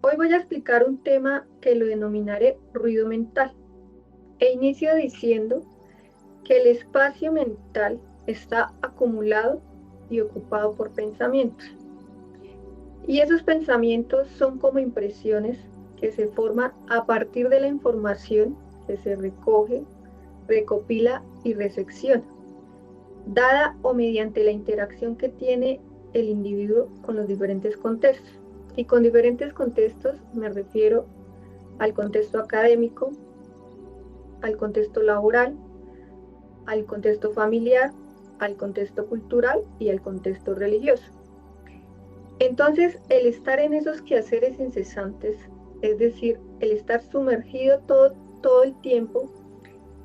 Hoy voy a explicar un tema que lo denominaré ruido mental e inicio diciendo que el espacio mental está acumulado y ocupado por pensamientos. Y esos pensamientos son como impresiones que se forman a partir de la información que se recoge, recopila y recepciona, dada o mediante la interacción que tiene el individuo con los diferentes contextos. Y con diferentes contextos me refiero al contexto académico, al contexto laboral, al contexto familiar, al contexto cultural y al contexto religioso. Entonces, el estar en esos quehaceres incesantes, es decir, el estar sumergido todo el tiempo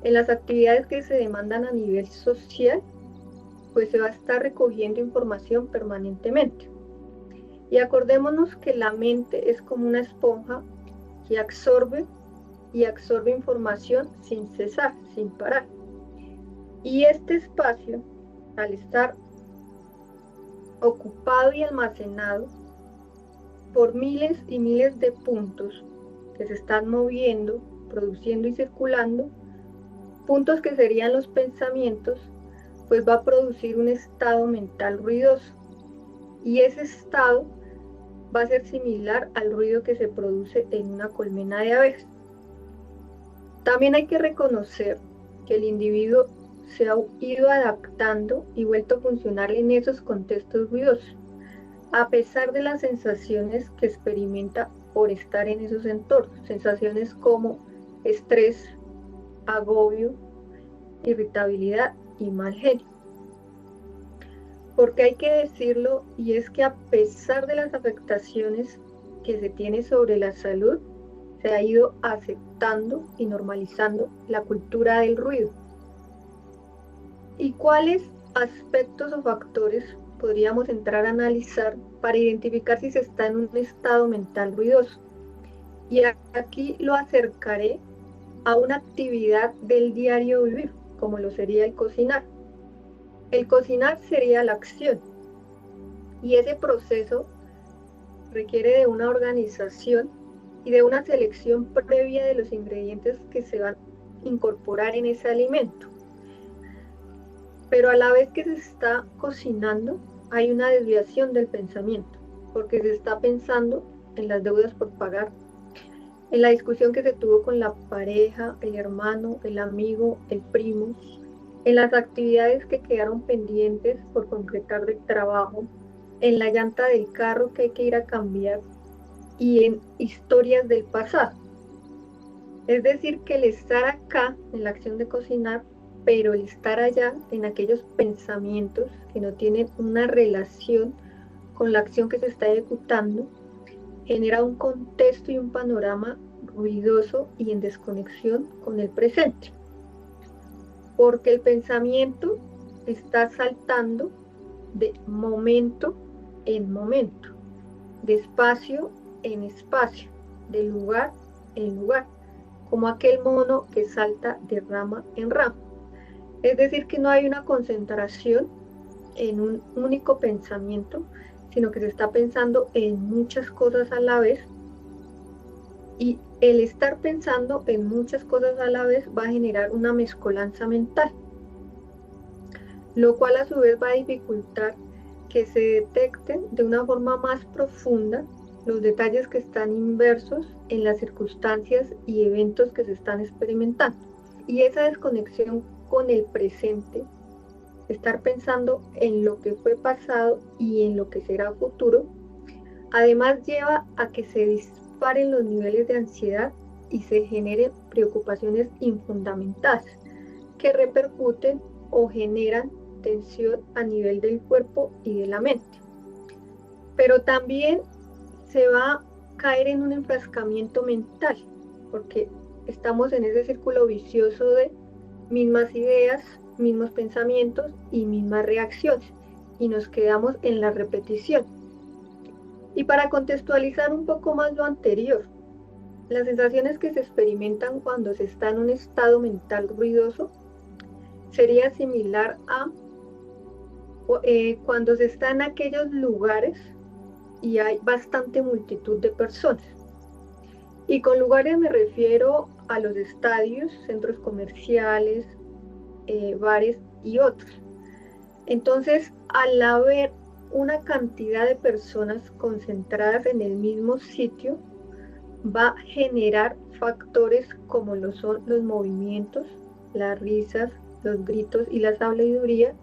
en las actividades que se demandan a nivel social, pues se va a estar recogiendo información permanentemente. Y acordémonos que la mente es como una esponja que absorbe y absorbe información sin cesar, sin parar. Y este espacio, al estar ocupado y almacenado por miles y miles de puntos que se están moviendo, produciendo y circulando, puntos que serían los pensamientos, pues va a producir un estado mental ruidoso. Y ese estado va a ser similar al ruido que se produce en una colmena de abejas. También hay que reconocer que el individuo se ha ido adaptando y vuelto funcional en esos contextos ruidosos, a pesar de las sensaciones que experimenta por estar en esos entornos, sensaciones como estrés, agobio, irritabilidad y mal genio. Porque hay que decirlo, y es que a pesar de las afectaciones que se tiene sobre la salud, se ha ido aceptando y normalizando la cultura del ruido. ¿Y cuáles aspectos o factores podríamos entrar a analizar para identificar si se está en un estado mental ruidoso? Y aquí lo acercaré a una actividad del diario vivir, como lo sería el cocinar. El cocinar sería la acción, y ese proceso requiere de una organización y de una selección previa de los ingredientes que se van a incorporar en ese alimento. Pero a la vez que se está cocinando, hay una desviación del pensamiento, porque se está pensando en las deudas por pagar, en la discusión que se tuvo con la pareja, el hermano, el amigo, el primo, en las actividades que quedaron pendientes por concretar del trabajo, en la llanta del carro que hay que ir a cambiar y en historias del pasado. Es decir, que el estar acá en la acción de cocinar, pero el estar allá en aquellos pensamientos que no tienen una relación con la acción que se está ejecutando, genera un contexto y un panorama ruidoso y en desconexión con el presente. Porque el pensamiento está saltando de momento en momento, de espacio en espacio, de lugar en lugar, como aquel mono que salta de rama en rama. Es decir, que no hay una concentración en un único pensamiento, sino que se está pensando en muchas cosas a la vez, y el estar pensando en muchas cosas a la vez va a generar una mezcolanza mental, lo cual a su vez va a dificultar que se detecten de una forma más profunda los detalles que están inversos en las circunstancias y eventos que se están experimentando. Y esa desconexión con el presente, estar pensando en lo que fue pasado y en lo que será futuro, además lleva a que se disparen los niveles de ansiedad y se generen preocupaciones infundamentadas que repercuten o generan tensión a nivel del cuerpo y de la mente. Pero también se va a caer en un enfrascamiento mental, porque estamos en ese círculo vicioso de mismas ideas, mismos pensamientos y mismas reacciones, y nos quedamos en la repetición. Y para contextualizar un poco más lo anterior, las sensaciones que se experimentan cuando se está en un estado mental ruidoso sería similar a cuando se está en aquellos lugares y hay bastante multitud de personas. Y con lugares me refiero a los estadios, centros comerciales, bares y otros. Entonces, al haber una cantidad de personas concentradas en el mismo sitio, va a generar factores como lo son los movimientos, las risas, los gritos y la habladuría,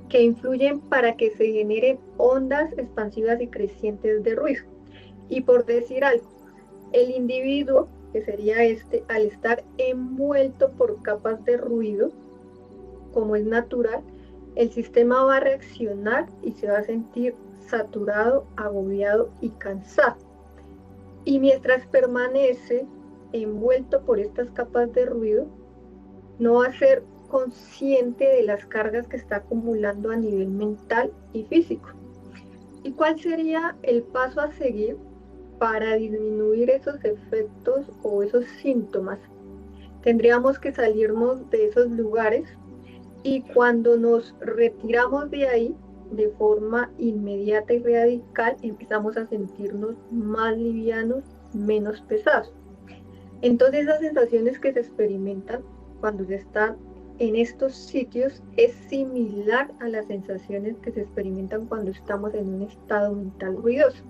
que influyen para que se generen ondas expansivas y crecientes de ruido. Y por decir algo, el individuo, que sería este, al estar envuelto por capas de ruido, como es natural, el sistema va a reaccionar y se va a sentir saturado, agobiado y cansado. Y mientras permanece envuelto por estas capas de ruido, no va a ser consciente de las cargas que está acumulando a nivel mental y físico. ¿Y cuál sería el paso a seguir para disminuir esos efectos o esos síntomas? Tendríamos que salirnos de esos lugares y cuando nos retiramos de ahí de forma inmediata y radical, empezamos a sentirnos más livianos, menos pesados. Entonces, esas sensaciones que se experimentan cuando se están en estos sitios es similar a las sensaciones que se experimentan cuando estamos en un estado mental ruidoso.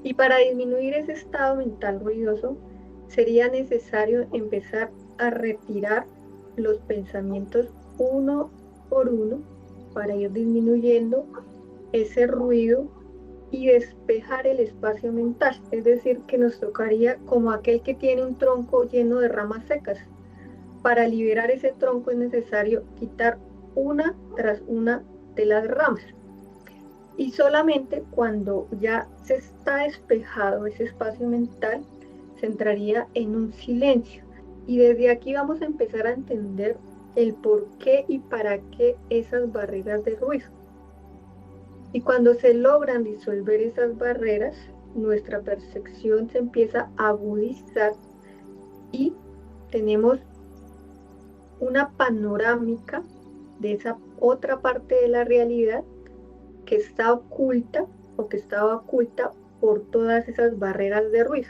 Y para disminuir ese estado mental ruidoso, sería necesario empezar a retirar los pensamientos uno por uno para ir disminuyendo ese ruido y despejar el espacio mental. Es decir, que nos tocaría como aquel que tiene un tronco lleno de ramas secas. Para liberar ese tronco es necesario quitar una tras una de las ramas. Y solamente cuando ya se está despejado ese espacio mental, se entraría en un silencio. Y desde aquí vamos a empezar a entender el por qué y para qué esas barreras de ruido. Y cuando se logran disolver esas barreras, nuestra percepción se empieza a agudizar y tenemos una panorámica de esa otra parte de la realidad que está oculta o que estaba oculta por todas esas barreras de ruido.